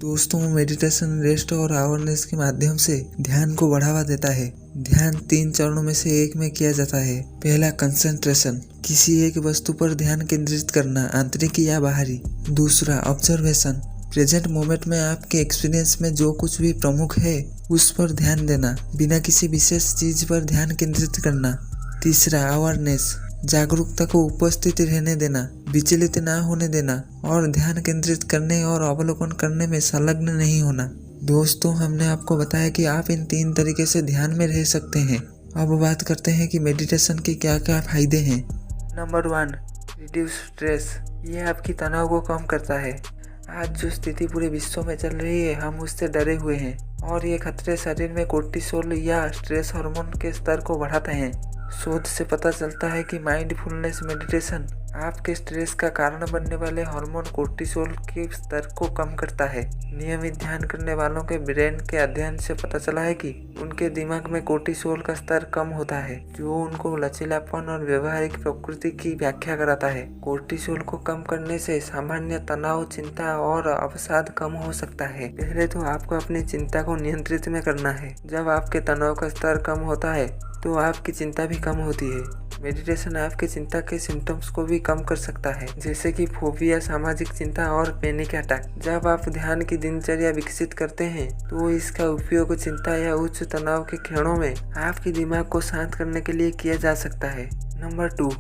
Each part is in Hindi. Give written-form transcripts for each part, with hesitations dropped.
दोस्तों, मेडिटेशन रेस्ट और अवेयरनेस के माध्यम से ध्यान को बढ़ावा देता है। ध्यान 3 चरणों में से एक में किया जाता है। पहला, कंसंट्रेशन, किसी एक वस्तु पर ध्यान केंद्रित करना, आंतरिक या बाहरी। दूसरा, ऑब्जर्वेशन, प्रेजेंट मोमेंट में आपके एक्सपीरियंस में जो कुछ भी प्रमुख है उस पर ध्यान देना, बिना किसी विशेष चीज पर ध्यान केंद्रित करना। तीसरा, अवेयरनेस, जागरूकता को उपस्थित रहने देना, विचलित ना होने देना और ध्यान केंद्रित करने और अवलोकन करने में संलग्न नहीं होना। दोस्तों, हमने आपको बताया कि आप इन 3 तरीके से ध्यान में रह सकते हैं। अब बात करते हैं कि मेडिटेशन के क्या क्या फायदे हैं। Number 1, reduce stress. ये आपकी तनाव को कम करता है। आज जो स्थिति पूरे विश्व में चल रही है, हम उससे डरे हुए हैं और ये खतरे शरीर में कोर्टिसोल या स्ट्रेस हार्मोन के स्तर को बढ़ाते हैं। शोध से पता चलता है कि माइंडफुलनेस मेडिटेशन आपके स्ट्रेस का कारण बनने वाले हार्मोन कोर्टिसोल के स्तर को कम करता है। नियमित ध्यान करने वालों के ब्रेन के अध्ययन से पता चला है कि उनके दिमाग में कोर्टिसोल का स्तर कम होता है, जो उनको लचीलापन और व्यवहारिक प्रकृति की व्याख्या कराता है। कोर्टिसोल को कम करने से सामान्य तनाव, चिंता और अवसाद कम हो सकता है। पहले तो आपको अपनी चिंता को नियंत्रित में करना है। जब आपके तनाव का स्तर कम होता है तो आपकी चिंता भी कम होती है। मेडिटेशन आपकी चिंता के सिम्टम्स को भी कम कर सकता है, जैसे कि फोबिया, सामाजिक चिंता और पैनिक अटैक। जब आप ध्यान की दिनचर्या विकसित करते हैं तो इसका उपयोग चिंता या उच्च तनाव के क्षणों में आपके दिमाग को शांत करने के लिए किया जा सकता है। Number 2,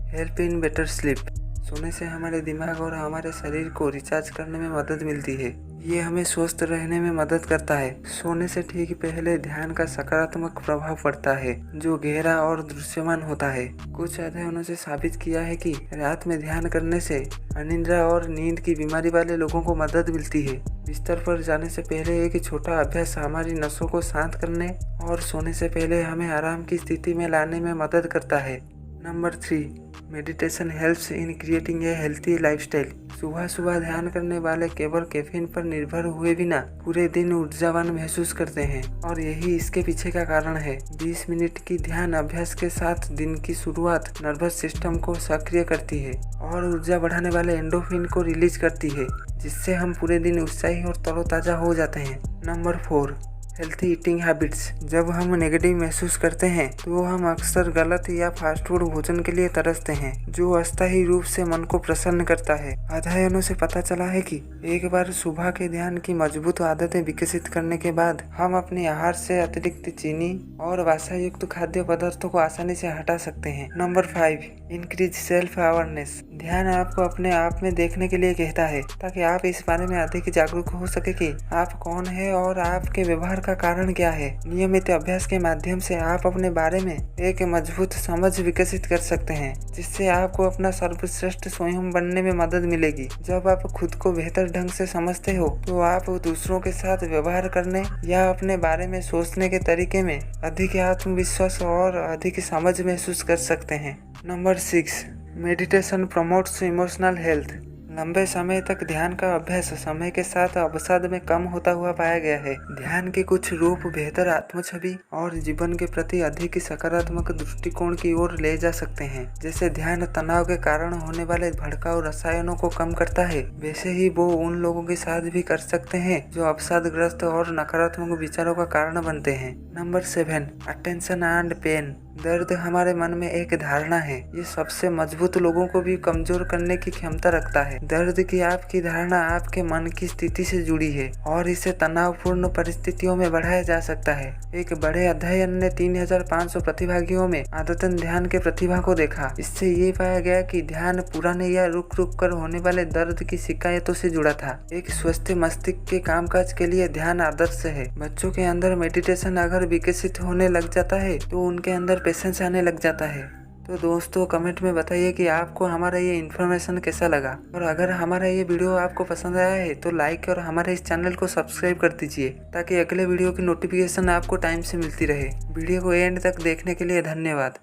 help in better sleep. सोने से हमारे दिमाग और हमारे शरीर को रिचार्ज करने में मदद मिलती है। ये हमें स्वस्थ रहने में मदद करता है। सोने से ठीक पहले ध्यान का सकारात्मक प्रभाव पड़ता है, जो गहरा और दृश्यमान होता है। कुछ अध्ययनों से साबित किया है कि रात में ध्यान करने से अनिद्रा और नींद की बीमारी वाले लोगों को मदद मिलती है। बिस्तर पर जाने से पहले एक छोटा अभ्यास हमारी नसों को शांत करने और सोने से पहले हमें आराम की स्थिति में लाने में मदद करता है। Number 3, meditation helps in creating a healthy lifestyle. सुबह सुबह ध्यान करने वाले केवल कैफीन पर निर्भर हुए बिना पूरे दिन ऊर्जावान महसूस करते हैं और यही इसके पीछे का कारण है। 20 मिनट की ध्यान अभ्यास के साथ दिन की शुरुआत नर्वस सिस्टम को सक्रिय करती है और ऊर्जा बढ़ाने वाले एंडोर्फिन को रिलीज करती है, जिससे हम पूरे दिन उत्साही और तरोताजा हो जाते हैं। Number 4, healthy eating habits. जब हम नेगेटिव महसूस करते हैं तो हम अक्सर गलत या फास्ट फूड भोजन के लिए तरसते हैं, जो अस्थायी रूप से मन को प्रसन्न करता है। अध्ययनों से पता चला है कि एक बार सुबह के ध्यान की मजबूत आदतें विकसित करने के बाद हम अपने आहार से अतिरिक्त चीनी और वसा युक्त खाद्य पदार्थों को आसानी से हटा सकते हैं। Number 5, increase self awareness. ध्यान आपको अपने आप में देखने के लिए कहता है, ताकि आप इस बारे में अधिक जागरूक हो सके कि आप कौन है और आपके व्यवहार का कारण क्या है। नियमित अभ्यास के माध्यम से आप अपने बारे में एक मजबूत समझ विकसित कर सकते हैं, जिससे आपको अपना सर्वश्रेष्ठ स्वयं बनने में मदद मिलेगी। जब आप खुद को बेहतर ढंग से समझते हो तो आप दूसरों के साथ व्यवहार करने या अपने बारे में सोचने के तरीके में अधिक आत्मविश्वास और अधिक समझ महसूस कर सकते हैं। Number 6, meditation promotes emotional health. लंबे समय तक ध्यान का अभ्यास समय के साथ अवसाद में कम होता हुआ पाया गया है। ध्यान के कुछ रूप बेहतर आत्मछवि और जीवन के प्रति अधिक सकारात्मक दृष्टिकोण की ओर ले जा सकते हैं। जैसे ध्यान तनाव के कारण होने वाले भड़काऊ रसायनों को कम करता है, वैसे ही वो उन लोगों के साथ भी कर सकते हैं जो अवसादग्रस्त और नकारात्मक विचारों का कारण बनते हैं। Number 7, attention and pain. दर्द हमारे मन में एक धारणा है, ये सबसे मजबूत लोगों को भी कमजोर करने की क्षमता रखता है। दर्द की आपकी धारणा आपके मन की स्थिति से जुड़ी है और इसे तनावपूर्ण परिस्थितियों में बढ़ाया जा सकता है। एक बड़े अध्ययन ने 3500 प्रतिभागियों में आदतन ध्यान के प्रतिभा को देखा। इससे ये पाया गया कि ध्यान पुराने या रुक रुक कर होने वाले दर्द की शिकायतों से जुड़ा था। एक स्वस्थ मस्तिष्क के कामकाज के लिए ध्यान आदर्श है। बच्चों के अंदर मेडिटेशन अगर विकसित होने लग जाता है तो उनके अंदर पेशेंस आने लग जाता है। तो दोस्तों, कमेंट में बताइए कि आपको हमारा ये इन्फॉर्मेशन कैसा लगा, और अगर हमारा ये वीडियो आपको पसंद आया है तो लाइक और हमारे इस चैनल को सब्सक्राइब कर दीजिए, ताकि अगले वीडियो की नोटिफिकेशन आपको टाइम से मिलती रहे। वीडियो को एंड तक देखने के लिए धन्यवाद।